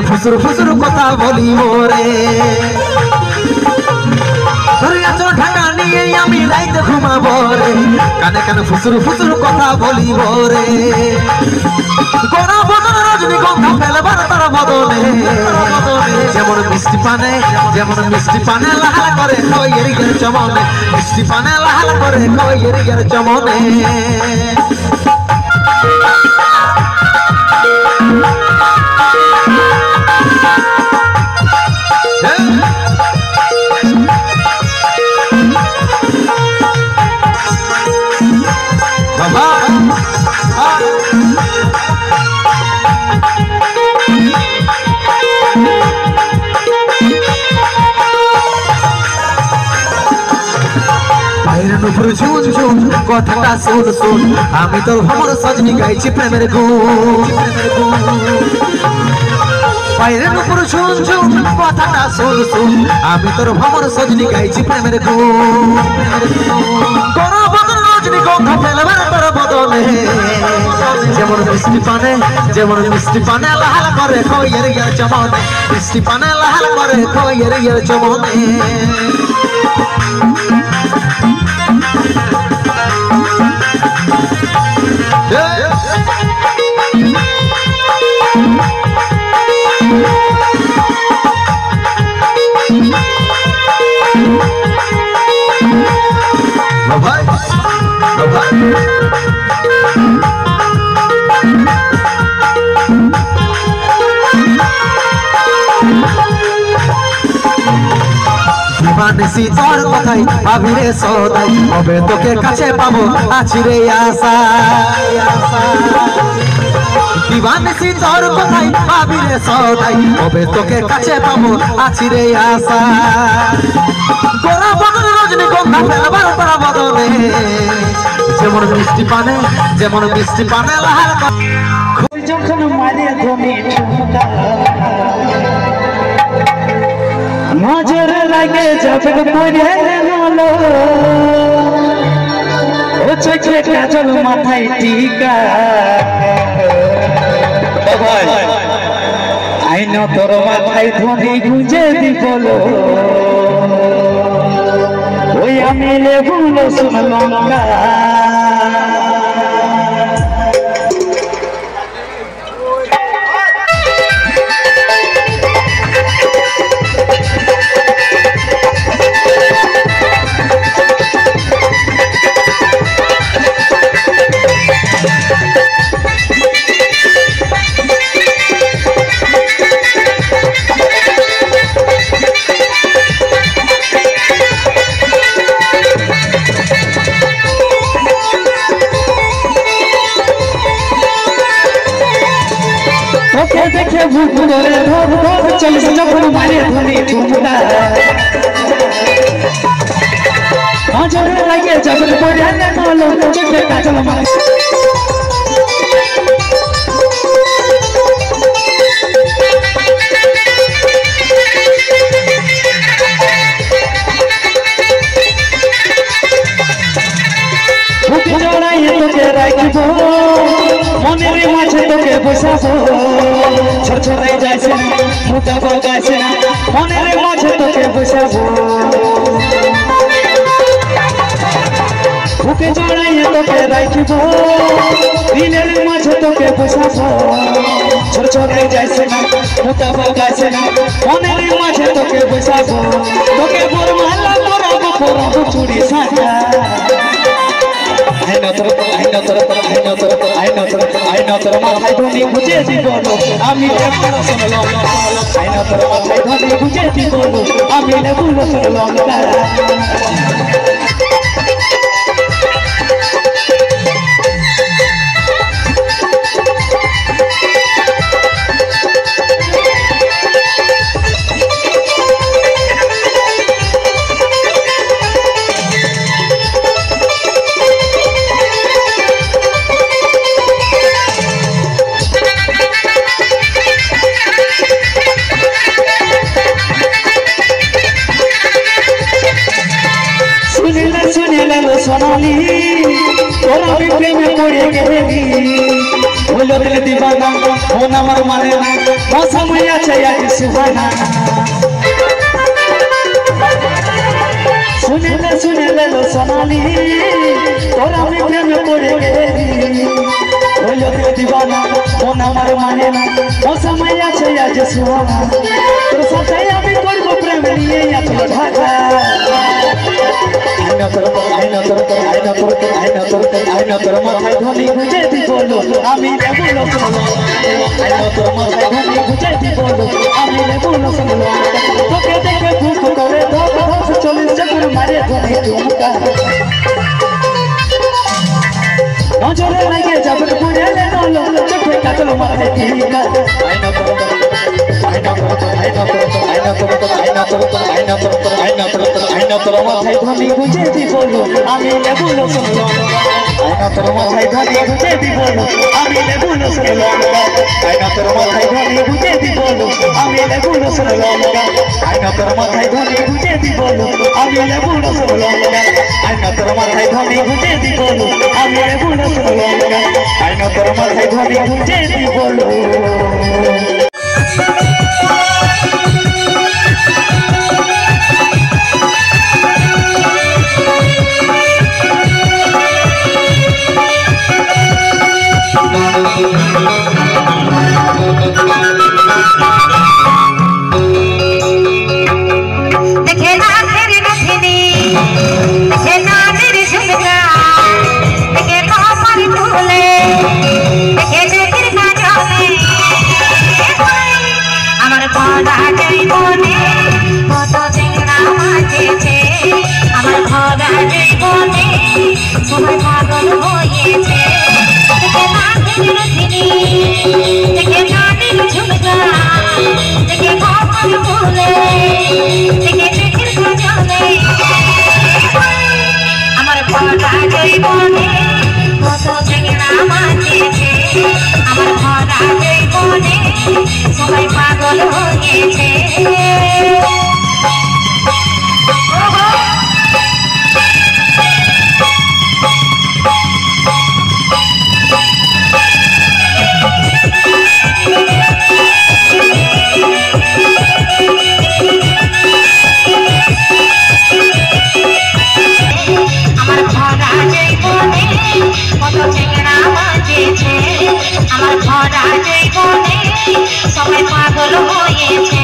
फुसुर फुसुर कथा बोली मोरे ढाका नहीं रात घुमाबो रे काने काने फुसुर फुसुर कथा बोली मोरे गोरा बदन रजनीगंधा फेलबार तार बदने जेमन मिष्टि पाने लाल करे खइर गेर चमने मिष्टि पाने लाल करे खइर गेर चमने कथा सुन सुन आमी तो हमर सजनी गाइछि प्रेमेर गुण পায়ের উপর শুন শুন কথাটা শুন শুন আমি তোর ভ্রমর সজনি গাইছি প্রেমের গুণ করো বদন রজনীগন্ধা ফেলবার তোর বদনে যেমন মিষ্টি পানে লাল করে খইয়ের ইয়ার চমনে মিষ্টি পানে লাল করে খইয়ের ইয়ার চমনে মানসি তোর কথাই ভাবিরে সদাই হবে তোকে কাছে পাবো আছি রে আশা দিবানসি তোর কথাই ভাবিরে সদাই হবে তোকে কাছে পাবো আছি রে আশা গোরা বদন রজনীগন্ধা ফেলবার তোরা বদনে যেমন মিষ্টি পানে লাল যখন মারে ধনি ঠুমকা নজর লাগে যখন পড়ে গেলো ও চোখে কাজল মাথায় টিকা আইন তোর মাথায় ধনি গুঁজে দিবল ওই আমি লেবুলো শুনলঙ্কা দেখে ভূত ধরে ধর ধর চলিস যখন মারে ধনি ঠুমকা নজরে লাগে যখন পড়ে গেলো চোখে কাজল মাথায় তোকে রাখবো মনের মাঝে তোকে বসাবো ছোটে যাইছে না মোটাবো গাইছে না মনের মাঝে তোকে বসাবো বুকে জড়াইয়ে তোকে রাখবো দিনের মাঝে তোকে বসাবো ছোটে যাইছে না মোটাবো গাইছে না মনের মাঝে তোকে বসাবো তোকে বরমালা পরাবো চুড়ি সাজা মাথায় ধনি বুঝে দিব আমি শুনলাম মাথায় ধনি বুঝে দিব আমি লেবুলো শুনলাম সোনালি তোরা প্রেমে পড়ে গেলি হলো দিল দিবানা মন আমার মানে না মৌসুম আছে আজ সুহানা শুনে লো সোনালি তোরা প্রেমে পড়ে গেলি হলো দিল দিবানা মন আমার মানে না মৌসুম আছে আজ সুহানা তোর সাথে আমি করবো প্রেম নিয়ে আসলো ঢাকা মাথায় ধনি বুঝে দিব আমি লেবুলো তোর মাথায় ধনি বুঝে দিব আমি লেবুলো তোকে দেখে ভূত করে ধস চলিস যখন মারে ধনি ঠুমকা নজরে লাগে যাবে পুড়ে চোখে কাজল মাথায় টিকা মাথায় ধনি বুঝে দিব আমি লেবুলো শুনলাম তোর মাথায় ধনি বুঝে দিব আমি লেবুলো শুনলাম তোর মাথায় ধনি বুঝে দিব বলো আমি লেবু রসুন লঙ্কা আইনা তোর মাথায় ধনে গুজে দিব আমি লেবু রসুন লঙ্কা আইনা তোর মাথায় ধনে গুজে দিব আমি লেবু রসুন লঙ্কা আইনা তোর মাথায় ধনে গুজে দিব সবাই পাগল হয়েছে দেখে নাচের রথিনী দেখে নাচের ঝুমকা দেখে কপাল ফুলে দেখে চোখের কাজলে আমার ভরা জীবনে কত চেংড়া মাঝেছে আমার ভরা জীবনে সবাই পাগল হয়েছে আমার ভরা জীবনে কত চেংড়া মাঝেছে আমার ভরা জীবনে সবাই পাগল হয়েছে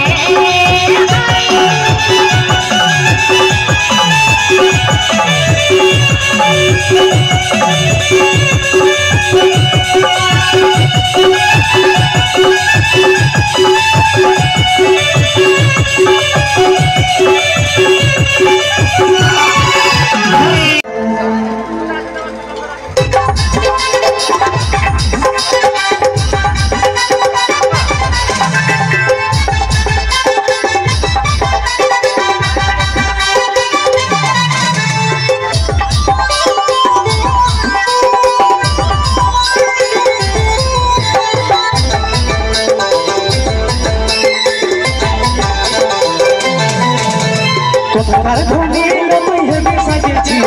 তোমার ধনে তুই হেবে সাজেছি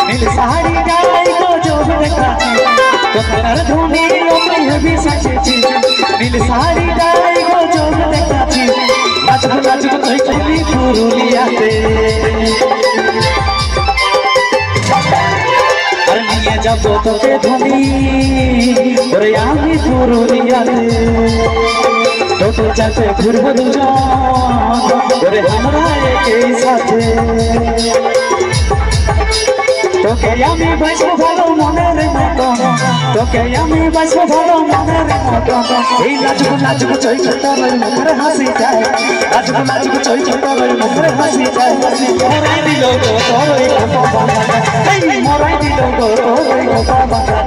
নীল শাড়ি গায়ে গজব দেখাচ্ছি তোমার ধনে তুই হেবে সাজেছি নীল শাড়ি গায়ে গজব দেখাচ্ছি নাচব নাচব তুই খেলি পুরুলিয়াতে আর নিয়ে যাব তোকে ধনি ওরে আমি পুরুলিয়াতে টোটো চাপে ঘুরবো দুজন ওরে আমরা একই সাথে তোকে আমি বাঁচবো ভালো মনের মতন তোকে আমি বাঁচবো ভালো মনের মতন এই নাচবো নাচবো চৈতর মুখের হাসি যায় নাচবো নাচবো চৈতর মুখের হাসি যায় মরাই দিল গো তোর মরাই দিল গো তোর বাঁচা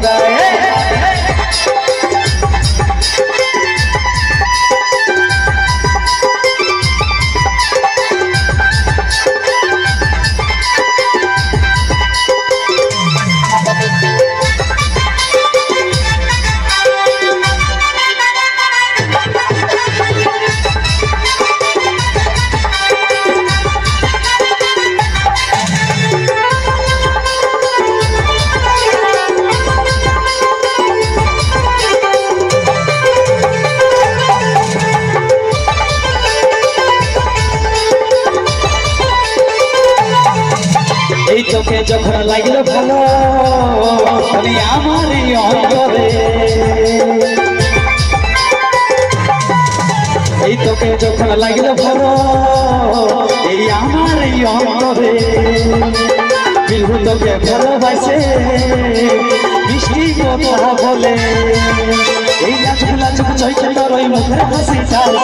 এই চোখে যখন লাগলো ভালো আমি আমারই অন্তরে এই তোকে যখন লাগলো ভালো এই আমারই অন্তরে বিলু তোকে ভালোবাসে মিষ্টি কথা বলে এই নাচবো নাচবো চৈতর ওই মুখের হাসি যায়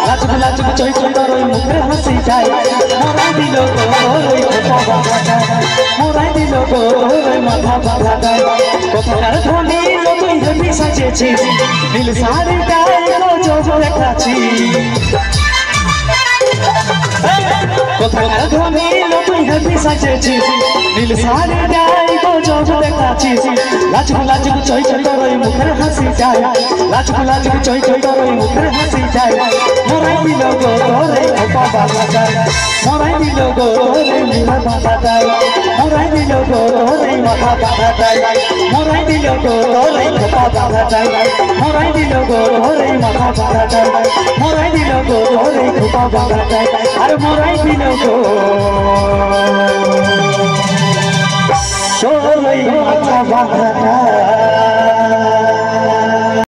নাচবো নাচবো চৈতর ওই মুখের হাসি যায় মরাই দিল ওই মরাই দিল ওই মাথা বাঁধা যায় কথার ধনী তুই হেবি সাজেছিস নীল শাড়ি গায়ে গজব দেখাচ্ছি কথার ধনী তুই হেবি সাজেছিস নীল শাড়ি গায়ে গজব দেখাচ্ছিস লাজবো লাজবো চৈতর ওই মুখের হাসি যায় লাজবো লাজবো চৈতর ওই মুখের হাসি যায় মরাই দিল গো তোরে খোপা বাঁধাটাই মরাই দিল গো তোরে মুড়া বাঁধাটাই মরাই দিল গো তোরে মাথা বাঁধাটাই মরাই দিল গো তোরে খোপা বাঁধাটাই মরাই দিল গো তোরে মাথা বাঁধাটাই মরাই দিল গো তোরে খোপা বাঁধাটাই আর মরাই দিল গো তোরে মাথা বাঁধাটাই